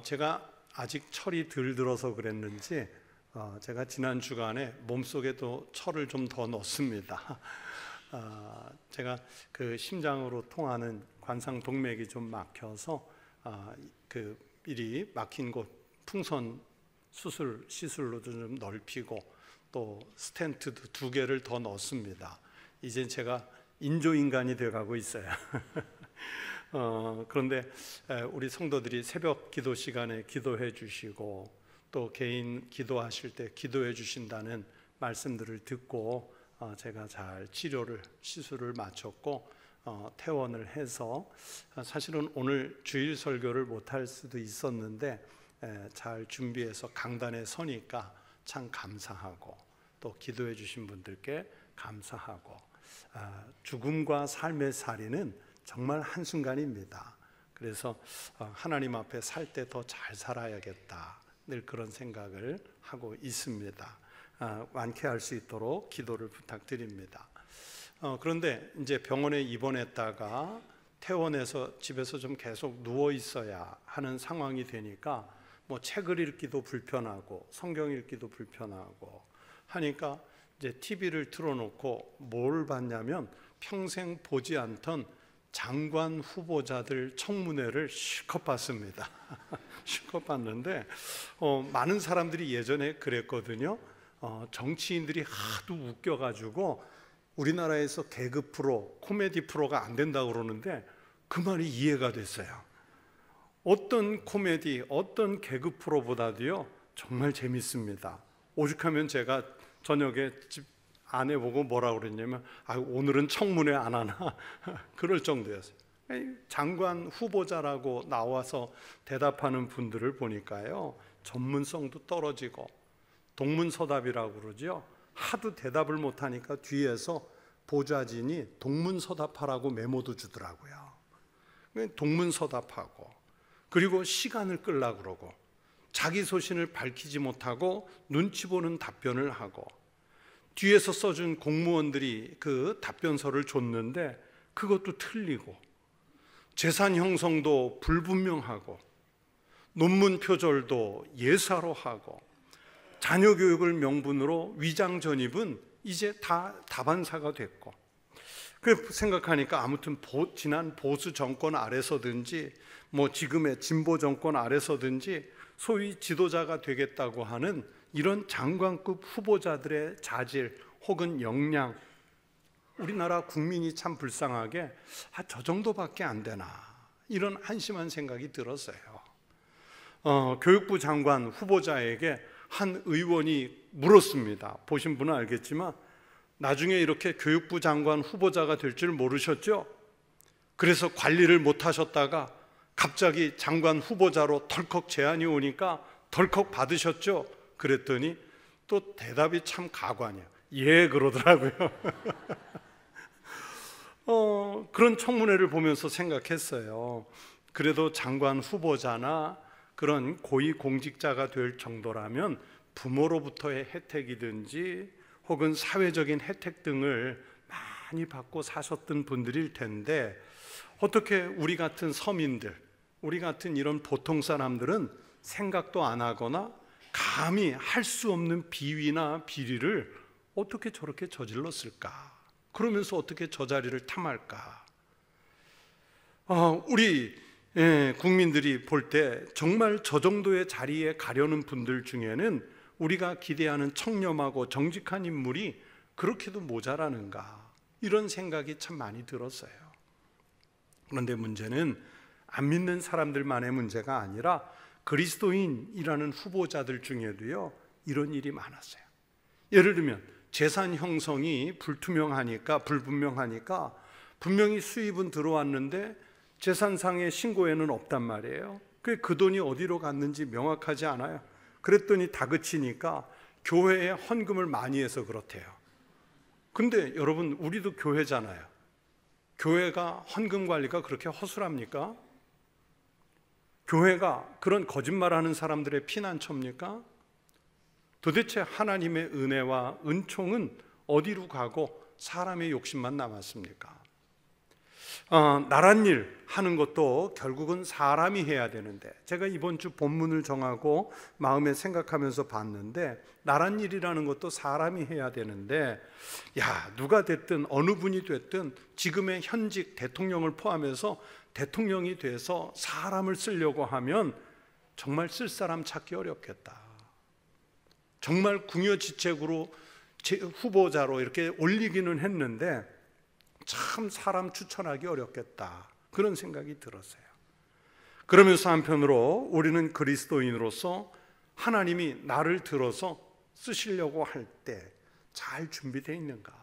제가 아직 철이 덜 들어서 그랬는지 제가 지난 주간에 몸속에도 철을 좀 더 넣습니다. 제가 그 심장으로 통하는 관상동맥이 좀 막혀서 그 미리 막힌 곳 풍선 시술로도 좀 넓히고 또 스텐트도 2개를 더 넣습니다. 이제 제가 인조인간이 돼가고 있어요. 그런데 우리 성도들이 새벽 기도 시간에 기도해 주시고 또 개인 기도하실 때 기도해 주신다는 말씀들을 듣고 제가 잘 시술을 마쳤고 퇴원을 해서 사실은 오늘 주일 설교를 못할 수도 있었는데 잘 준비해서 강단에 서니까 참 감사하고 또 기도해 주신 분들께 감사하고 죽음과 삶의 살이는 정말 한순간입니다. 그래서 하나님 앞에 살 때 더 잘 살아야겠다 늘 그런 생각을 하고 있습니다. 완쾌할 수 있도록 기도를 부탁드립니다. 그런데 이제 병원에 입원했다가 퇴원해서 집에서 좀 계속 누워 있어야 하는 상황이 되니까 뭐 책을 읽기도 불편하고 성경 읽기도 불편하고 하니까 이제 TV를 틀어놓고 뭘 봤냐면 평생 보지 않던 장관 후보자들 청문회를 실컷 봤습니다. 실컷 봤는데 많은 사람들이 예전에 그랬거든요. 정치인들이 하도 웃겨가지고 우리나라에서 개그 프로, 코미디 프로가 안 된다고 그러는데 그 말이 이해가 됐어요. 어떤 코미디, 어떤 개그 프로보다도요 정말 재밌습니다. 오죽하면 제가 저녁에 집 아내 보고 뭐라고 그랬냐면 오늘은 청문회 안 하나 그럴 정도였어요. 장관 후보자라고 나와서 대답하는 분들을 보니까요 전문성도 떨어지고 동문서답이라고 그러죠. 하도 대답을 못하니까 뒤에서 보좌진이 동문서답하라고 메모도 주더라고요. 동문서답하고 그리고 시간을 끌려고 그러고 자기 소신을 밝히지 못하고 눈치 보는 답변을 하고 뒤에서 써준 공무원들이 그 답변서를 줬는데 그것도 틀리고 재산 형성도 불분명하고 논문 표절도 예사로 하고 자녀 교육을 명분으로 위장 전입은 이제 다 다반사가 됐고 그 생각하니까 아무튼 지난 보수 정권 아래서든지 뭐 지금의 진보 정권 아래서든지 소위 지도자가 되겠다고 하는 이런 장관급 후보자들의 자질 혹은 역량 우리나라 국민이 참 불쌍하게 저 정도밖에 안 되나 이런 한심한 생각이 들었어요. 교육부 장관 후보자에게 한 의원이 물었습니다. 보신 분은 알겠지만 나중에 이렇게 교육부 장관 후보자가 될 줄 모르셨죠? 그래서 관리를 못 하셨다가 갑자기 장관 후보자로 덜컥 제안이 오니까 덜컥 받으셨죠? 그랬더니 또 대답이 참 가관이에요. 예, 그러더라고요. 그런 청문회를 보면서 생각했어요. 그래도 장관 후보자나 그런 고위 공직자가 될 정도라면 부모로부터의 혜택이든지 혹은 사회적인 혜택 등을 많이 받고 사셨던 분들일 텐데 어떻게 우리 같은 서민들, 우리 같은 이런 보통 사람들은 생각도 안 하거나 감히 할 수 없는 비위나 비리를 어떻게 저렇게 저질렀을까? 그러면서 어떻게 저 자리를 탐할까? 우리 국민들이 볼 때 정말 저 정도의 자리에 가려는 분들 중에는 우리가 기대하는 청렴하고 정직한 인물이 그렇게도 모자라는가? 이런 생각이 참 많이 들었어요. 그런데 문제는 안 믿는 사람들만의 문제가 아니라 그리스도인이라는 후보자들 중에도요 이런 일이 많았어요. 예를 들면 재산 형성이 불분명하니까 분명히 수입은 들어왔는데 재산상의 신고에는 없단 말이에요. 그 돈이 어디로 갔는지 명확하지 않아요. 그랬더니 다그치니까 교회에 헌금을 많이 해서 그렇대요. 근데 여러분 우리도 교회잖아요. 교회가 헌금 관리가 그렇게 허술합니까? 교회가 그런 거짓말하는 사람들의 피난처입니까? 도대체 하나님의 은혜와 은총은 어디로 가고 사람의 욕심만 남았습니까? 나란 일 하는 것도 결국은 사람이 해야 되는데, 제가 이번 주 본문을 정하고 마음에 생각하면서 봤는데, 나란 일이라는 것도 사람이 해야 되는데, 누가 됐든 어느 분이 됐든 지금의 현직 대통령을 포함해서 대통령이 돼서 사람을 쓰려고 하면 정말 쓸 사람 찾기 어렵겠다. 정말 궁여지책으로 후보자로 이렇게 올리기는 했는데 참 사람 추천하기 어렵겠다, 그런 생각이 들었어요. 그러면서 한편으로 우리는 그리스도인으로서 하나님이 나를 들어서 쓰시려고 할 때 잘 준비되어 있는가,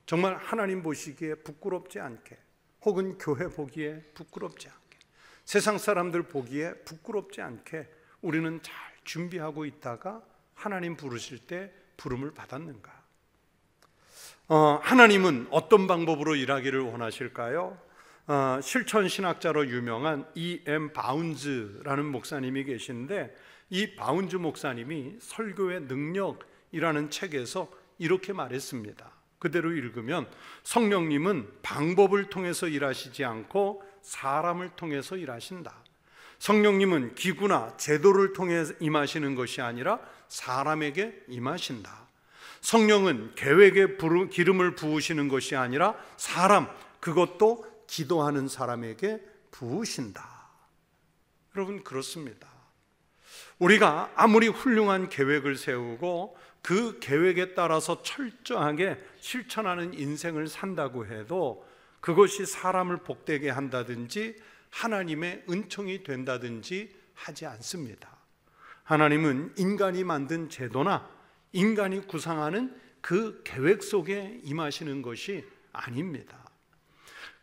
정말 하나님 보시기에 부끄럽지 않게, 혹은 교회 보기에 부끄럽지 않게, 세상 사람들 보기에 부끄럽지 않게 우리는 잘 준비하고 있다가 하나님 부르실 때 부름을 받았는가? 하나님은 어떤 방법으로 일하기를 원하실까요? 실천신학자로 유명한 E.M. 바운즈라는 목사님이 계신데, 이 바운즈 목사님이 설교의 능력이라는 책에서 이렇게 말했습니다. 그대로 읽으면 성령님은 방법을 통해서 일하시지 않고 사람을 통해서 일하신다. 성령님은 기구나 제도를 통해 임하시는 것이 아니라 사람에게 임하신다. 성령은 계획에 기름을 부으시는 것이 아니라 사람, 그것도 기도하는 사람에게 부으신다. 여러분, 그렇습니다. 우리가 아무리 훌륭한 계획을 세우고 그 계획에 따라서 철저하게 실천하는 인생을 산다고 해도 그것이 사람을 복되게 한다든지 하나님의 은총이 된다든지 하지 않습니다. 하나님은 인간이 만든 제도나 인간이 구상하는 그 계획 속에 임하시는 것이 아닙니다.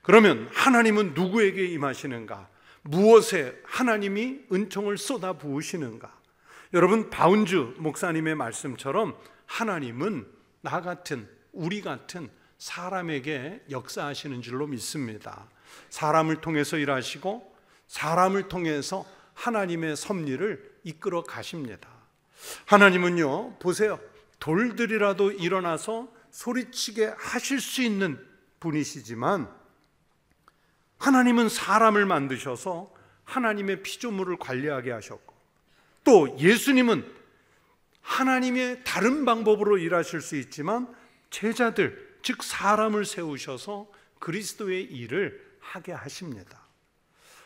그러면 하나님은 누구에게 임하시는가? 무엇에 하나님이 은총을 쏟아 부으시는가? 여러분, 바운즈 목사님의 말씀처럼 하나님은 나 같은, 우리 같은 사람에게 역사하시는 줄로 믿습니다. 사람을 통해서 일하시고 사람을 통해서 하나님의 섭리를 이끌어 가십니다. 하나님은요, 보세요, 돌들이라도 일어나서 소리치게 하실 수 있는 분이시지만 하나님은 사람을 만드셔서 하나님의 피조물을 관리하게 하셨고, 또 예수님은 하나님의 다른 방법으로 일하실 수 있지만 제자들, 즉 사람을 세우셔서 그리스도의 일을 하게 하십니다.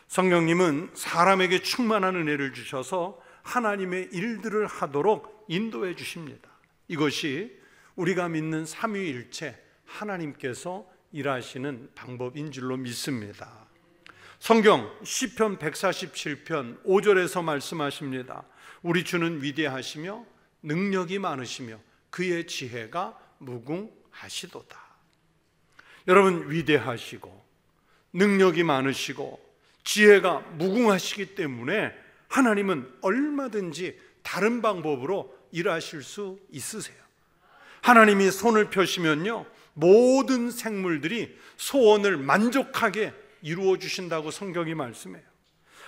성령님은 사람에게 충만한 은혜를 주셔서 하나님의 일들을 하도록 인도해 주십니다. 이것이 우리가 믿는 삼위일체 하나님께서 일하시는 방법인 줄로 믿습니다. 성경 시편 147편 5절에서 말씀하십니다. 우리 주는 위대하시며 능력이 많으시며 그의 지혜가 무궁하시도다. 여러분, 위대하시고 능력이 많으시고 지혜가 무궁하시기 때문에 하나님은 얼마든지 다른 방법으로 일하실 수 있으세요. 하나님이 손을 펴시면요, 모든 생물들이 소원을 만족하게 이루어 주신다고 성경이 말씀해요.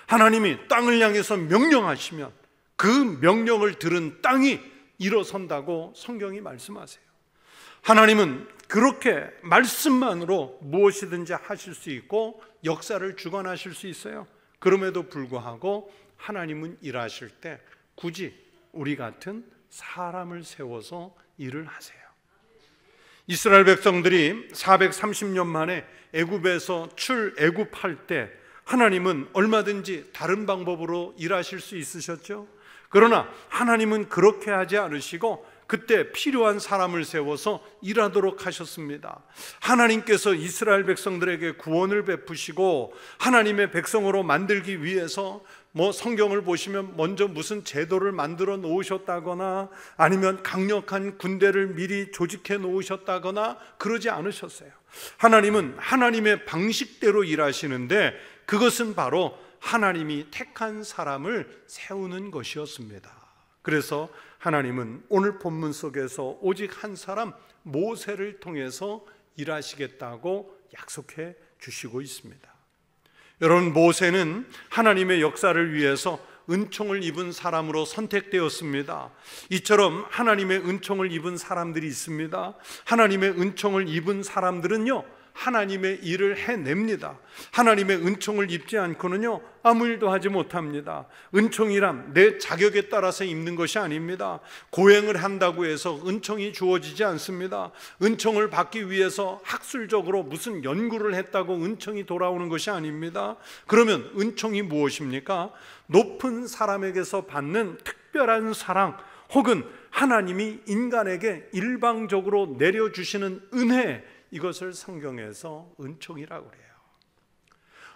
하나님이 땅을 향해서 명령하시면 그 명령을 들은 땅이 일어선다고 성경이 말씀하세요. 하나님은 그렇게 말씀만으로 무엇이든지 하실 수 있고 역사를 주관하실 수 있어요. 그럼에도 불구하고 하나님은 일하실 때 굳이 우리 같은 사람을 세워서 일을 하세요. 이스라엘 백성들이 430년 만에 애굽에서 출애굽할 때 하나님은 얼마든지 다른 방법으로 일하실 수 있으셨죠. 그러나 하나님은 그렇게 하지 않으시고 그때 필요한 사람을 세워서 일하도록 하셨습니다. 하나님께서 이스라엘 백성들에게 구원을 베푸시고 하나님의 백성으로 만들기 위해서 성경을 보시면 먼저 무슨 제도를 만들어 놓으셨다거나 아니면 강력한 군대를 미리 조직해 놓으셨다거나 그러지 않으셨어요. 하나님은 하나님의 방식대로 일하시는데 그것은 바로 하나님이 택한 사람을 세우는 것이었습니다. 그래서 하나님은 오늘 본문 속에서 오직 한 사람 모세를 통해서 일하시겠다고 약속해 주시고 있습니다. 여러분, 모세는 하나님의 역사를 위해서 은총을 입은 사람으로 선택되었습니다. 이처럼 하나님의 은총을 입은 사람들이 있습니다. 하나님의 은총을 입은 사람들은요, 하나님의 일을 해냅니다. 하나님의 은총을 입지 않고는요 아무 일도 하지 못합니다. 은총이란 내 자격에 따라서 입는 것이 아닙니다. 고행을 한다고 해서 은총이 주어지지 않습니다. 은총을 받기 위해서 학술적으로 무슨 연구를 했다고 은총이 돌아오는 것이 아닙니다. 그러면 은총이 무엇입니까? 높은 사람에게서 받는 특별한 사랑, 혹은 하나님이 인간에게 일방적으로 내려주시는 은혜, 이것을 성경에서 은총이라고 그래요.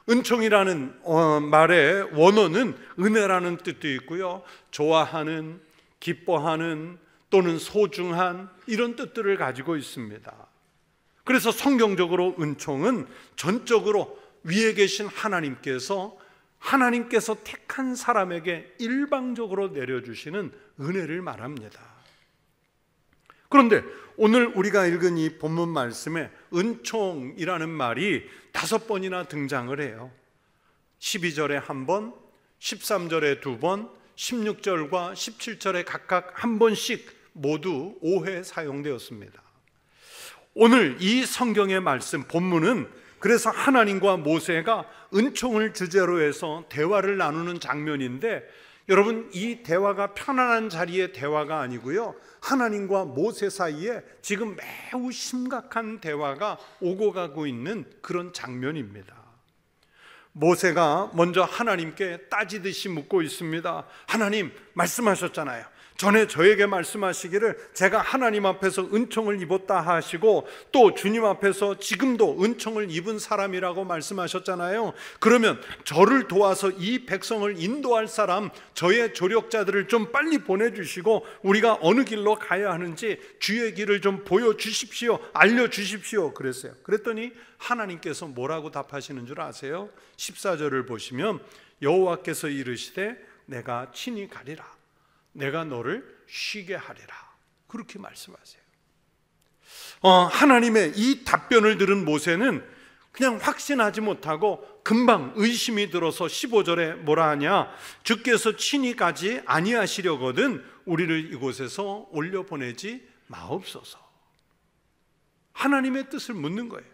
은총이라는 말의 원어는 은혜라는 뜻도 있고요, 좋아하는, 기뻐하는, 또는 소중한, 이런 뜻들을 가지고 있습니다. 그래서 성경적으로 은총은 전적으로 위에 계신 하나님께서 택한 사람에게 일방적으로 내려주시는 은혜를 말합니다. 그런데 오늘 우리가 읽은 이 본문 말씀에 은총이라는 말이 5번이나 등장을 해요. 12절에 한 번, 13절에 2번, 16절과 17절에 각각 한 번씩 모두 5회 사용되었습니다. 오늘 이 성경의 말씀 본문은 그래서 하나님과 모세가 은총을 주제로 해서 대화를 나누는 장면인데, 여러분, 이 대화가 편안한 자리의 대화가 아니고요, 하나님과 모세 사이에 지금 매우 심각한 대화가 오고 가고 있는 그런 장면입니다. 모세가 먼저 하나님께 따지듯이 묻고 있습니다. 하나님, 말씀하셨잖아요. 전에 저에게 말씀하시기를 제가 하나님 앞에서 은총을 입었다 하시고, 또 주님 앞에서 지금도 은총을 입은 사람이라고 말씀하셨잖아요. 그러면 저를 도와서 이 백성을 인도할 사람, 저의 조력자들을 좀 빨리 보내주시고 우리가 어느 길로 가야 하는지 주의 길을 좀 보여주십시오, 알려주십시오 그랬어요. 그랬더니 하나님께서 뭐라고 답하시는 줄 아세요? 14절을 보시면 여호와께서 이르시되 내가 친히 가리라, 내가 너를 쉬게 하리라, 그렇게 말씀하세요. 하나님의 이 답변을 들은 모세는 그냥 확신하지 못하고 금방 의심이 들어서 15절에 뭐라 하냐, 주께서 친히 가지 아니하시려거든 우리를 이곳에서 올려보내지 마옵소서. 하나님의 뜻을 묻는 거예요.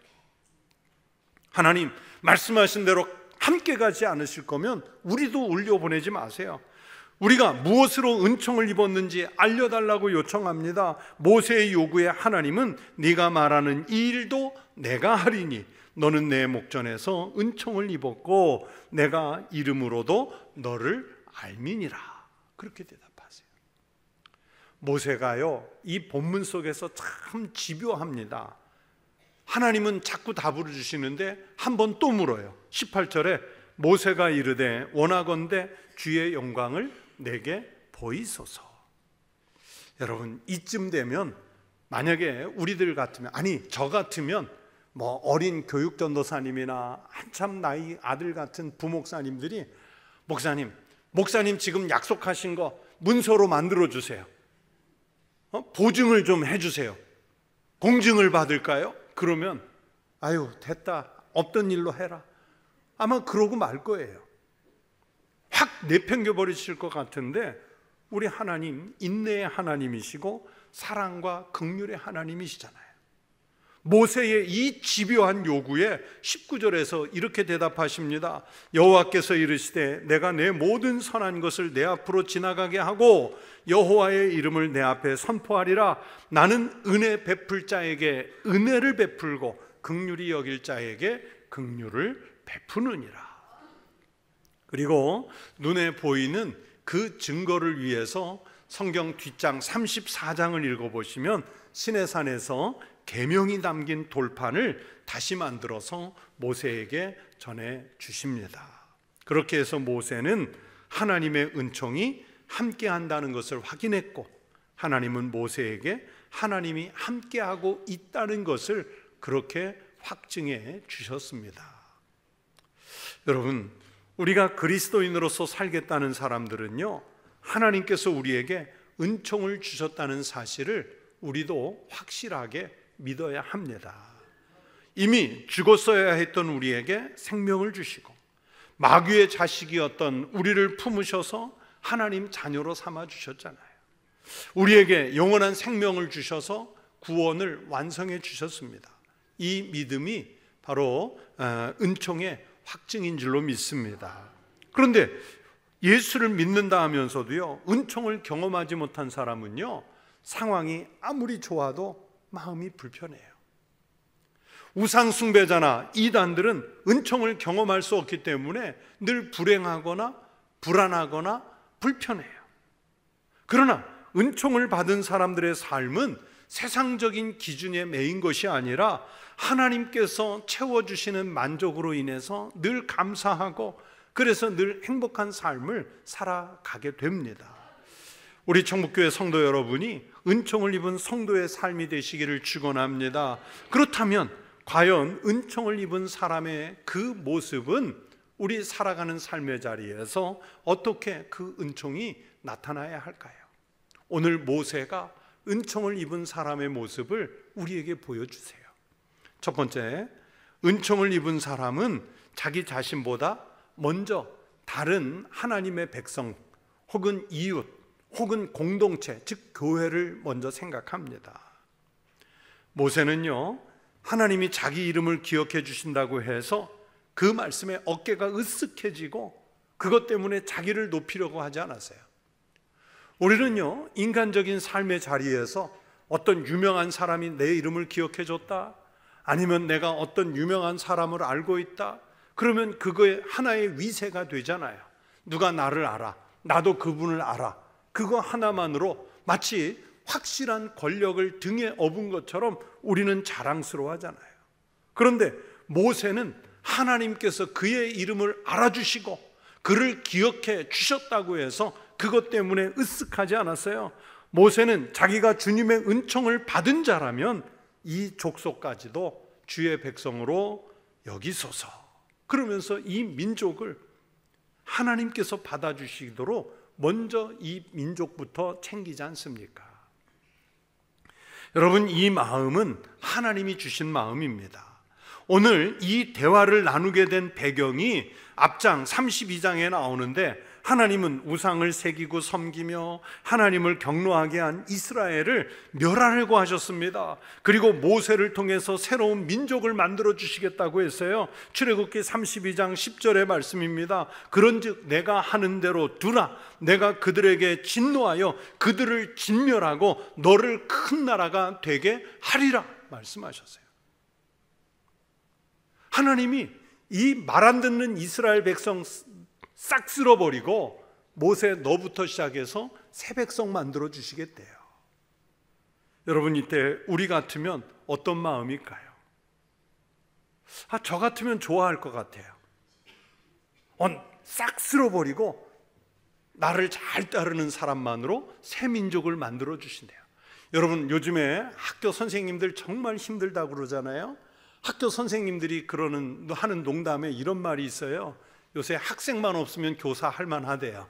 하나님, 말씀하신 대로 함께 가지 않으실 거면 우리도 올려보내지 마세요. 우리가 무엇으로 은총을 입었는지 알려달라고 요청합니다. 모세의 요구에 하나님은 네가 말하는 이 일도 내가 하리니 너는 내 목전에서 은총을 입었고 내가 이름으로도 너를 알미니라, 그렇게 대답하세요. 모세가요, 이 본문 속에서 참 집요합니다. 하나님은 자꾸 답을 주시는데 한 번 또 물어요. 18절에 모세가 이르되 원하건대 주의 영광을 내게 보이소서. 여러분, 이쯤 되면 만약에 우리들 같으면, 아니 저 같으면 뭐 어린 교육전도사님이나 한참 나이 아들 같은 부목사님들이 목사님 지금 약속하신 거 문서로 만들어 주세요. 보증을 좀 해주세요. 공증을 받을까요? 그러면 아유 됐다, 없던 일로 해라, 아마 그러고 말 거예요. 확 내팽겨 버리실 것 같은데 우리 하나님 인내의 하나님이시고 사랑과 긍휼의 하나님이시잖아요. 모세의 이 집요한 요구에 19절에서 이렇게 대답하십니다. 여호와께서 이르시되 내가 내 모든 선한 것을 내 앞으로 지나가게 하고 여호와의 이름을 내 앞에 선포하리라. 나는 은혜 베풀 자에게 은혜를 베풀고 긍휼히 여길 자에게 긍휼을 베푸느니라. 그리고 눈에 보이는 그 증거를 위해서 성경 뒷장 34장을 읽어보시면 시내산에서 계명이 담긴 돌판을 다시 만들어서 모세에게 전해 주십니다. 그렇게 해서 모세는 하나님의 은총이 함께 한다는 것을 확인했고, 하나님은 모세에게 하나님이 함께하고 있다는 것을 그렇게 확증해 주셨습니다. 여러분, 우리가 그리스도인으로서 살겠다는 사람들은요, 하나님께서 우리에게 은총을 주셨다는 사실을 우리도 확실하게 믿어야 합니다. 이미 죽었어야 했던 우리에게 생명을 주시고 마귀의 자식이었던 우리를 품으셔서 하나님 자녀로 삼아 주셨잖아요. 우리에게 영원한 생명을 주셔서 구원을 완성해 주셨습니다. 이 믿음이 바로 은총의 확증인 줄로 믿습니다. 그런데 예수를 믿는다 하면서도요, 은총을 경험하지 못한 사람은요, 상황이 아무리 좋아도 마음이 불편해요. 우상 숭배자나 이단들은 은총을 경험할 수 없기 때문에 늘 불행하거나 불안하거나 불편해요. 그러나 은총을 받은 사람들의 삶은 세상적인 기준에 매인 것이 아니라 하나님께서 채워주시는 만족으로 인해서 늘 감사하고, 그래서 늘 행복한 삶을 살아가게 됩니다. 우리 청북교회 성도 여러분이 은총을 입은 성도의 삶이 되시기를 축원합니다. 그렇다면 과연 은총을 입은 사람의 그 모습은 우리 살아가는 삶의 자리에서 어떻게 그 은총이 나타나야 할까요? 오늘 모세가 은총을 입은 사람의 모습을 우리에게 보여주세요. 첫 번째, 은총을 입은 사람은 자기 자신보다 먼저 다른 하나님의 백성 혹은 이웃 혹은 공동체, 즉 교회를 먼저 생각합니다. 모세는요, 하나님이 자기 이름을 기억해 주신다고 해서 그 말씀에 어깨가 으쓱해지고 그것 때문에 자기를 높이려고 하지 않았어요. 우리는요, 인간적인 삶의 자리에서 어떤 유명한 사람이 내 이름을 기억해 줬다, 아니면 내가 어떤 유명한 사람을 알고 있다, 그러면 그거에 하나의 위세가 되잖아요. 누가 나를 알아, 나도 그분을 알아. 그거 하나만으로 마치 확실한 권력을 등에 업은 것처럼 우리는 자랑스러워하잖아요. 그런데 모세는 하나님께서 그의 이름을 알아주시고 그를 기억해 주셨다고 해서 그것 때문에 으쓱하지 않았어요. 모세는 자기가 주님의 은총을 받은 자라면 이 족속까지도 주의 백성으로 여기소서, 그러면서 이 민족을 하나님께서 받아주시도록 먼저 이 민족부터 챙기지 않습니까? 여러분, 이 마음은 하나님이 주신 마음입니다. 오늘 이 대화를 나누게 된 배경이 앞장 32장에 나오는데, 하나님은 우상을 새기고 섬기며 하나님을 경노하게 한 이스라엘을 멸하려고 하셨습니다. 그리고 모세를 통해서 새로운 민족을 만들어 주시겠다고 했어요. 출애굽기 32장 10절의 말씀입니다. 그런즉 내가 하는 대로 두라. 내가 그들에게 진노하여 그들을 진멸하고 너를 큰 나라가 되게 하리라 말씀하셨어요. 하나님이 이 말 안 듣는 이스라엘 백성 싹 쓸어버리고 모세 너부터 시작해서 새 백성 만들어 주시겠대요. 여러분, 이때 우리 같으면 어떤 마음일까요? 저 같으면 좋아할 것 같아요. 싹 쓸어버리고 나를 잘 따르는 사람만으로 새 민족을 만들어 주신대요. 여러분, 요즘에 학교 선생님들 정말 힘들다고 그러잖아요. 학교 선생님들이 하는 농담에 이런 말이 있어요. 요새 학생만 없으면 교사 할만하대요.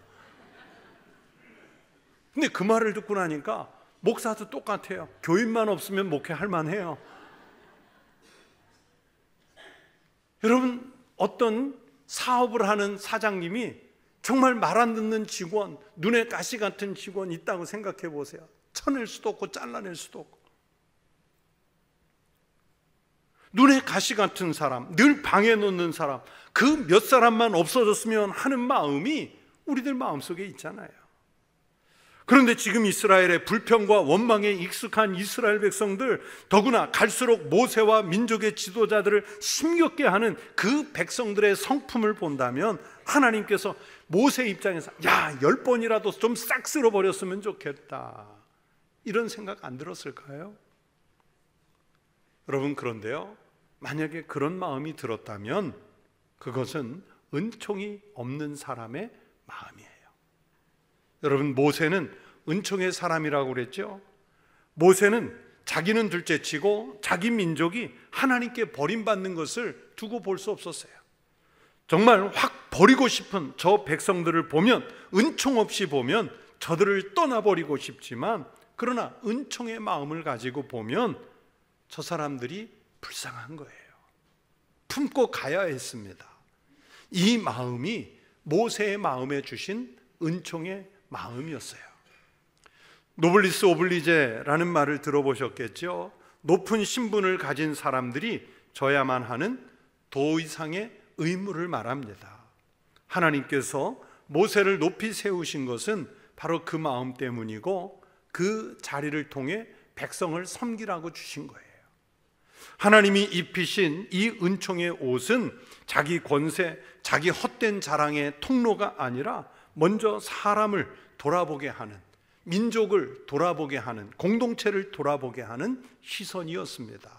근데 그 말을 듣고 나니까 목사도 똑같아요. 교인만 없으면 목회 할만해요. 여러분, 어떤 사업을 하는 사장님이 정말 말 안 듣는 직원, 눈에 가시 같은 직원 있다고 생각해 보세요. 쳐낼 수도 없고 잘라낼 수도 없고, 눈에 가시 같은 사람, 늘 방해 놓는 사람, 그 몇 사람만 없어졌으면 하는 마음이 우리들 마음속에 있잖아요. 그런데 지금 이스라엘의 불평과 원망에 익숙한 이스라엘 백성들, 더구나 갈수록 모세와 민족의 지도자들을 힘겹게 하는 그 백성들의 성품을 본다면 하나님께서 모세 입장에서 10번이라도 좀 싹 쓸어버렸으면 좋겠다, 이런 생각 안 들었을까요? 여러분, 그런데요, 만약에 그런 마음이 들었다면 그것은 은총이 없는 사람의 마음이에요. 여러분, 모세는 은총의 사람이라고 그랬죠. 모세는 자기는 둘째치고 자기 민족이 하나님께 버림받는 것을 두고 볼 수 없었어요. 정말 확 버리고 싶은 저 백성들을 보면, 은총 없이 보면 저들을 떠나버리고 싶지만, 그러나 은총의 마음을 가지고 보면 저 사람들이 불쌍한 거예요. 품고 가야 했습니다. 이 마음이 모세의 마음에 주신 은총의 마음이었어요. 노블리스 오블리제라는 말을 들어보셨겠죠. 높은 신분을 가진 사람들이 져야만 하는 도 이상의 의무를 말합니다. 하나님께서 모세를 높이 세우신 것은 바로 그 마음 때문이고 그 자리를 통해 백성을 섬기라고 주신 거예요. 하나님이 입히신 이 은총의 옷은 자기 권세, 자기 헛된 자랑의 통로가 아니라 먼저 사람을 돌아보게 하는, 민족을 돌아보게 하는, 공동체를 돌아보게 하는 시선이었습니다.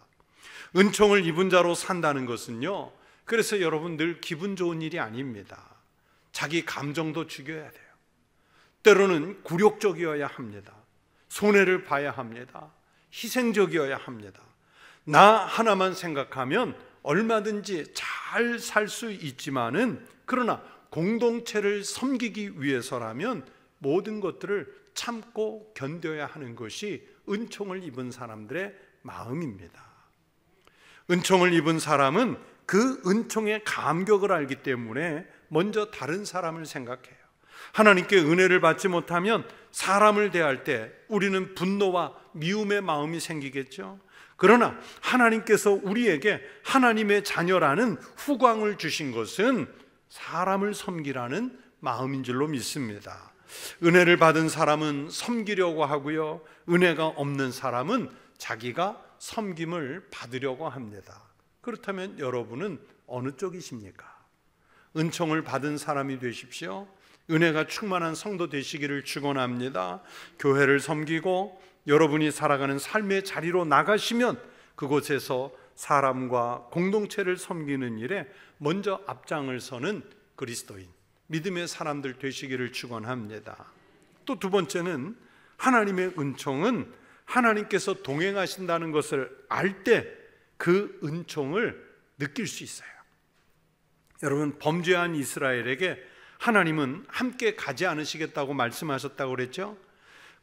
은총을 입은 자로 산다는 것은요, 그래서 여러분 늘 기분 좋은 일이 아닙니다. 자기 감정도 죽여야 돼요. 때로는 굴욕적이어야 합니다. 손해를 봐야 합니다. 희생적이어야 합니다. 나 하나만 생각하면 얼마든지 잘 살 수 있지만은, 그러나 공동체를 섬기기 위해서라면 모든 것들을 참고 견뎌야 하는 것이 은총을 입은 사람들의 마음입니다. 은총을 입은 사람은 그 은총의 감격을 알기 때문에 먼저 다른 사람을 생각해요. 하나님께 은혜를 받지 못하면 사람을 대할 때 우리는 분노와 미움의 마음이 생기겠죠. 그러나 하나님께서 우리에게 하나님의 자녀라는 후광을 주신 것은 사람을 섬기라는 마음인 줄로 믿습니다. 은혜를 받은 사람은 섬기려고 하고요, 은혜가 없는 사람은 자기가 섬김을 받으려고 합니다. 그렇다면 여러분은 어느 쪽이십니까? 은총을 받은 사람이 되십시오. 은혜가 충만한 성도 되시기를 축원합니다. 교회를 섬기고 여러분이 살아가는 삶의 자리로 나가시면 그곳에서 사람과 공동체를 섬기는 일에 먼저 앞장을 서는 그리스도인, 믿음의 사람들 되시기를 축원합니다. 또 두 번째는 하나님의 은총은 하나님께서 동행하신다는 것을 알 때 그 은총을 느낄 수 있어요. 여러분, 범죄한 이스라엘에게 하나님은 함께 가지 않으시겠다고 말씀하셨다고 그랬죠.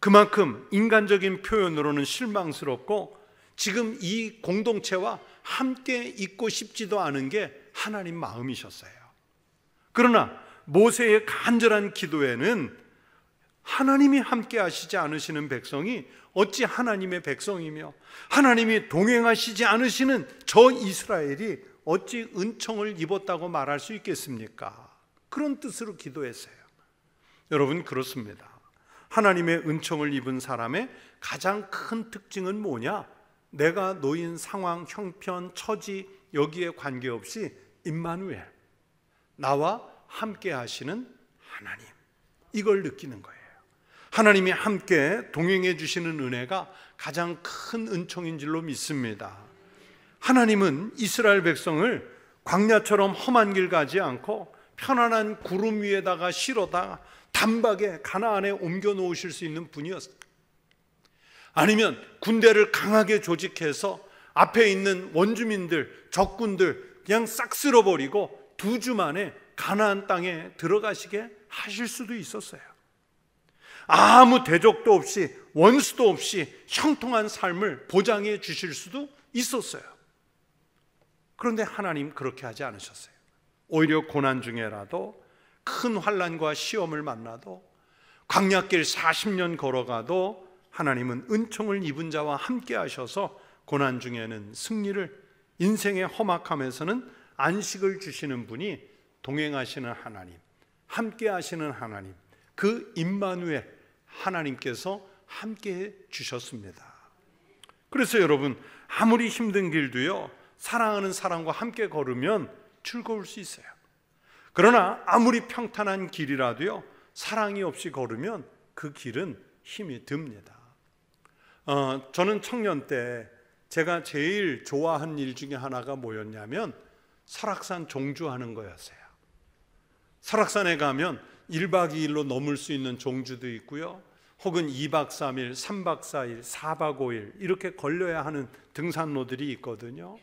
그만큼 인간적인 표현으로는 실망스럽고 지금 이 공동체와 함께 있고 싶지도 않은 게 하나님 마음이셨어요. 그러나 모세의 간절한 기도에는 하나님이 함께 하시지 않으시는 백성이 어찌 하나님의 백성이며 하나님이 동행하시지 않으시는 저 이스라엘이 어찌 은총을 입었다고 말할 수 있겠습니까? 그런 뜻으로 기도했어요. 여러분, 그렇습니다. 하나님의 은총을 입은 사람의 가장 큰 특징은 뭐냐? 내가 놓인 상황, 형편, 처지 여기에 관계없이 임마누엘, 나와 함께 하시는 하나님, 이걸 느끼는 거예요. 하나님이 함께 동행해 주시는 은혜가 가장 큰 은총인 줄로 믿습니다. 하나님은 이스라엘 백성을 광야처럼 험한 길 가지 않고 편안한 구름 위에다가 실어다가 단박에 가나안에 옮겨 놓으실 수 있는 분이었어요. 아니면 군대를 강하게 조직해서 앞에 있는 원주민들, 적군들 그냥 싹 쓸어버리고 2주 만에 가나안 땅에 들어가시게 하실 수도 있었어요. 아무 대적도 없이, 원수도 없이 형통한 삶을 보장해 주실 수도 있었어요. 그런데 하나님 그렇게 하지 않으셨어요. 오히려 고난 중에라도, 큰 환난과 시험을 만나도, 광야길 40년 걸어가도 하나님은 은총을 입은 자와 함께 하셔서 고난 중에는 승리를, 인생의 험악함에서는 안식을 주시는 분이 동행하시는 하나님, 함께 하시는 하나님, 그 임마누엘 하나님께서 함께 주셨습니다. 그래서 여러분, 아무리 힘든 길도요, 사랑하는 사람과 함께 걸으면 즐거울 수 있어요. 그러나 아무리 평탄한 길이라도요, 사랑이 없이 걸으면 그 길은 힘이 듭니다. 저는 청년 때 제가 제일 좋아한 일 중에 하나가 뭐였냐면 설악산 종주하는 거였어요. 설악산에 가면 1박 2일로 넘을 수 있는 종주도 있고요, 혹은 2박 3일, 3박 4일, 4박 5일 이렇게 걸려야 하는 등산로들이 있거든요.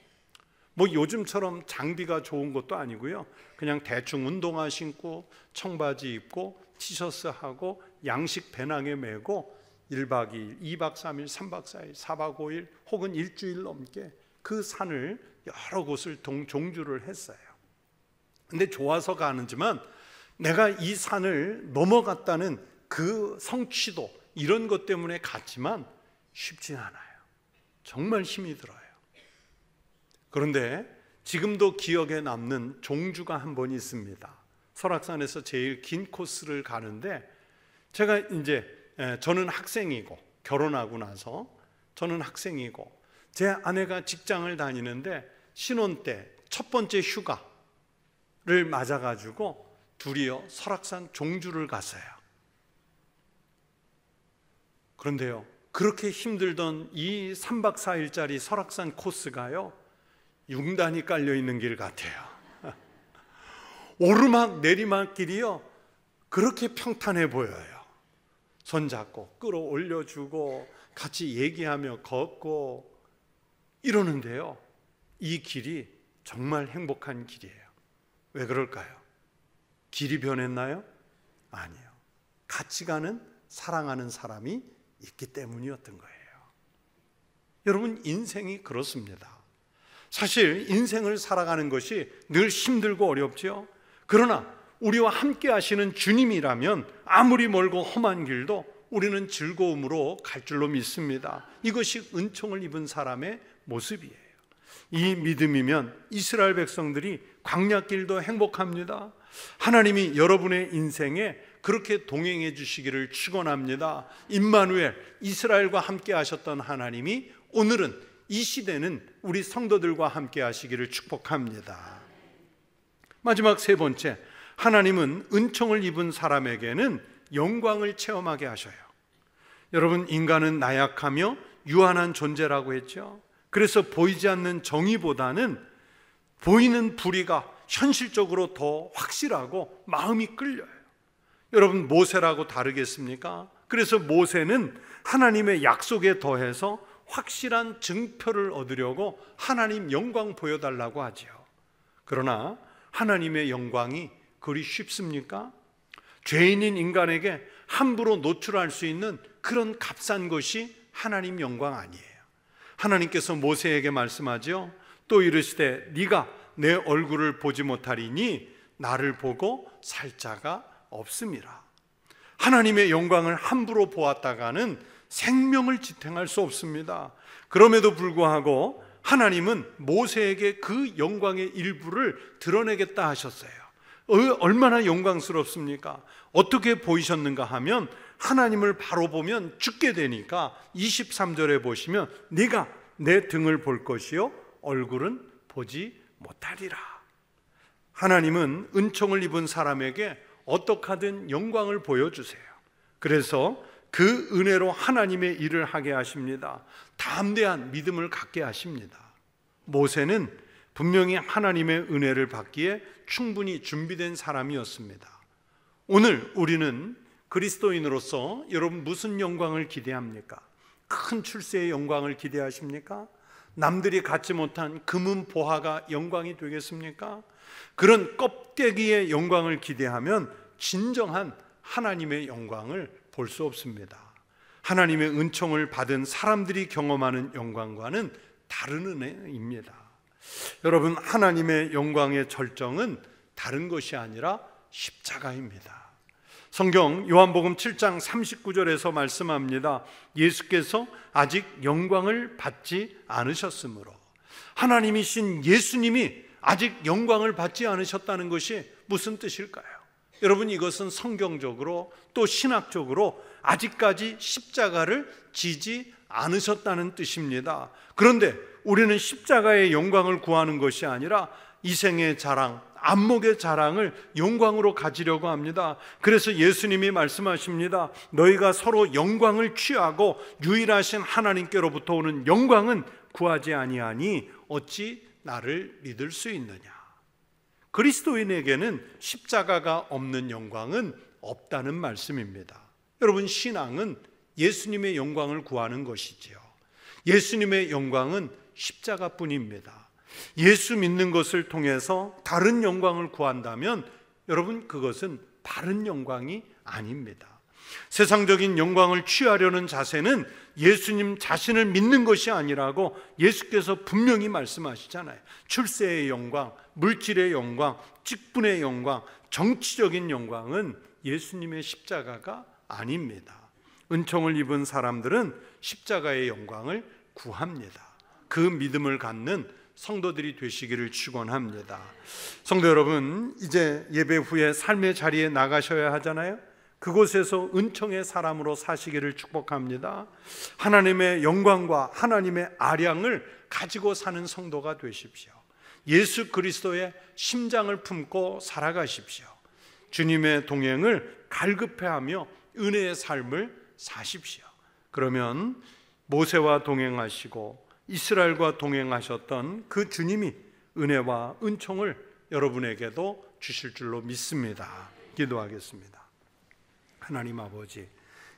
뭐 요즘처럼 장비가 좋은 것도 아니고요, 그냥 대충 운동화 신고 청바지 입고 티셔츠 하고 양식 배낭에 메고 1박 2일, 2박 3일, 3박 4일, 4박 5일 혹은 일주일 넘게 그 산을 여러 곳을 종주를 했어요. 근데 좋아서 가는지만 내가 이 산을 넘어갔다는 그 성취도, 이런 것 때문에 갔지만 쉽진 않아요. 정말 힘이 들어요. 그런데 지금도 기억에 남는 종주가 한 번 있습니다. 설악산에서 제일 긴 코스를 가는데, 제가 이제 저는 학생이고, 결혼하고 나서 저는 학생이고, 제 아내가 직장을 다니는데 신혼 때 첫 번째 휴가를 맞아가지고 둘이요 설악산 종주를 갔어요. 그런데요, 그렇게 힘들던 이 3박 4일짜리 설악산 코스가요, 융단이 깔려있는 길 같아요. 오르막 내리막길이요 그렇게 평탄해 보여요. 손잡고 끌어올려주고 같이 얘기하며 걷고 이러는데요, 이 길이 정말 행복한 길이에요. 왜 그럴까요? 길이 변했나요? 아니요. 같이 가는 사랑하는 사람이 있기 때문이었던 거예요. 여러분, 인생이 그렇습니다. 사실 인생을 살아가는 것이 늘 힘들고 어렵죠. 그러나 우리와 함께 하시는 주님이라면 아무리 멀고 험한 길도 우리는 즐거움으로 갈 줄로 믿습니다. 이것이 은총을 입은 사람의 모습이에요. 이 믿음이면 이스라엘 백성들이 광야길도 행복합니다. 하나님이 여러분의 인생에 그렇게 동행해 주시기를 축원합니다. 임마누엘, 이스라엘과 함께 하셨던 하나님이 오늘은 이 시대는 우리 성도들과 함께 하시기를 축복합니다. 마지막 세 번째, 하나님은 은총을 입은 사람에게는 영광을 체험하게 하셔요. 여러분, 인간은 나약하며 유한한 존재라고 했죠. 그래서 보이지 않는 정의보다는 보이는 불의가 현실적으로 더 확실하고 마음이 끌려요. 여러분, 모세라고 다르겠습니까? 그래서 모세는 하나님의 약속에 더해서 확실한 증표를 얻으려고 하나님 영광 보여달라고 하죠. 그러나 하나님의 영광이 그리 쉽습니까? 죄인인 인간에게 함부로 노출할 수 있는 그런 값싼 것이 하나님 영광 아니에요. 하나님께서 모세에게 말씀하죠. 또 이르시되 네가 내 얼굴을 보지 못하리니 나를 보고 살 자가 없음이라. 하나님의 영광을 함부로 보았다가는 생명을 지탱할 수 없습니다. 그럼에도 불구하고 하나님은 모세에게 그 영광의 일부를 드러내겠다 하셨어요. 얼마나 영광스럽습니까? 어떻게 보이셨는가 하면 하나님을 바로 보면 죽게 되니까 23절에 보시면 네가 내 등을 볼 것이요 얼굴은 보지 못하리라. 하나님은 은총을 입은 사람에게 어떻게 하든 영광을 보여주세요. 그래서 그 은혜로 하나님의 일을 하게 하십니다. 담대한 믿음을 갖게 하십니다. 모세는 분명히 하나님의 은혜를 받기에 충분히 준비된 사람이었습니다. 오늘 우리는 그리스도인으로서 여러분 무슨 영광을 기대합니까? 큰 출세의 영광을 기대하십니까? 남들이 갖지 못한 금은 보화가 영광이 되겠습니까? 그런 껍데기의 영광을 기대하면 진정한 하나님의 영광을 볼 수 없습니다. 하나님의 은총을 받은 사람들이 경험하는 영광과는 다른 은혜입니다. 여러분, 하나님의 영광의 절정은 다른 것이 아니라 십자가입니다. 성경 요한복음 7장 39절에서 말씀합니다. 예수께서 아직 영광을 받지 않으셨으므로, 하나님이신 예수님이 아직 영광을 받지 않으셨다는 것이 무슨 뜻일까요? 여러분, 이것은 성경적으로 또 신학적으로 아직까지 십자가를 지지 않으셨다는 뜻입니다. 그런데 우리는 십자가의 영광을 구하는 것이 아니라 이생의 자랑, 안목의 자랑을 영광으로 가지려고 합니다. 그래서 예수님이 말씀하십니다. 너희가 서로 영광을 취하고 유일하신 하나님께로부터 오는 영광은 구하지 아니하니 어찌 나를 믿을 수 있느냐. 그리스도인에게는 십자가가 없는 영광은 없다는 말씀입니다. 여러분, 신앙은 예수님의 영광을 구하는 것이지요. 예수님의 영광은 십자가뿐입니다. 예수 믿는 것을 통해서 다른 영광을 구한다면 여러분, 그것은 바른 영광이 아닙니다. 세상적인 영광을 취하려는 자세는 예수님 자신을 믿는 것이 아니라고 예수께서 분명히 말씀하시잖아요. 출세의 영광, 물질의 영광, 직분의 영광, 정치적인 영광은 예수님의 십자가가 아닙니다. 은총을 입은 사람들은 십자가의 영광을 구합니다. 그 믿음을 갖는 성도들이 되시기를 축원합니다. 성도 여러분, 이제 예배 후에 삶의 자리에 나가셔야 하잖아요. 그곳에서 은총의 사람으로 사시기를 축복합니다. 하나님의 영광과 하나님의 아량을 가지고 사는 성도가 되십시오. 예수 그리스도의 심장을 품고 살아가십시오. 주님의 동행을 갈급해하며 은혜의 삶을 사십시오. 그러면 모세와 동행하시고 이스라엘과 동행하셨던 그 주님이 은혜와 은총을 여러분에게도 주실 줄로 믿습니다. 기도하겠습니다. 하나님 아버지,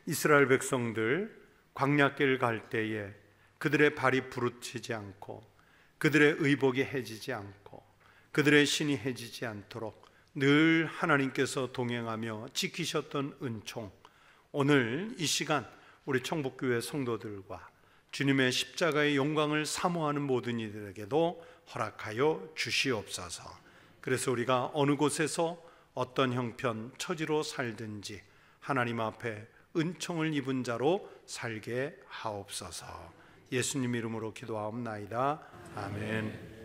이스라엘 백성들 광야길 갈 때에 그들의 발이 부르치지 않고 그들의 의복이 해지지 않고 그들의 신이 해지지 않도록 늘 하나님께서 동행하며 지키셨던 은총, 오늘 이 시간 우리 청북교회 성도들과 주님의 십자가의 영광을 사모하는 모든 이들에게도 허락하여 주시옵소서. 그래서 우리가 어느 곳에서 어떤 형편 처지로 살든지 하나님 앞에 은총을 입은 자로 살게 하옵소서. 예수님 이름으로 기도하옵나이다. 아멘.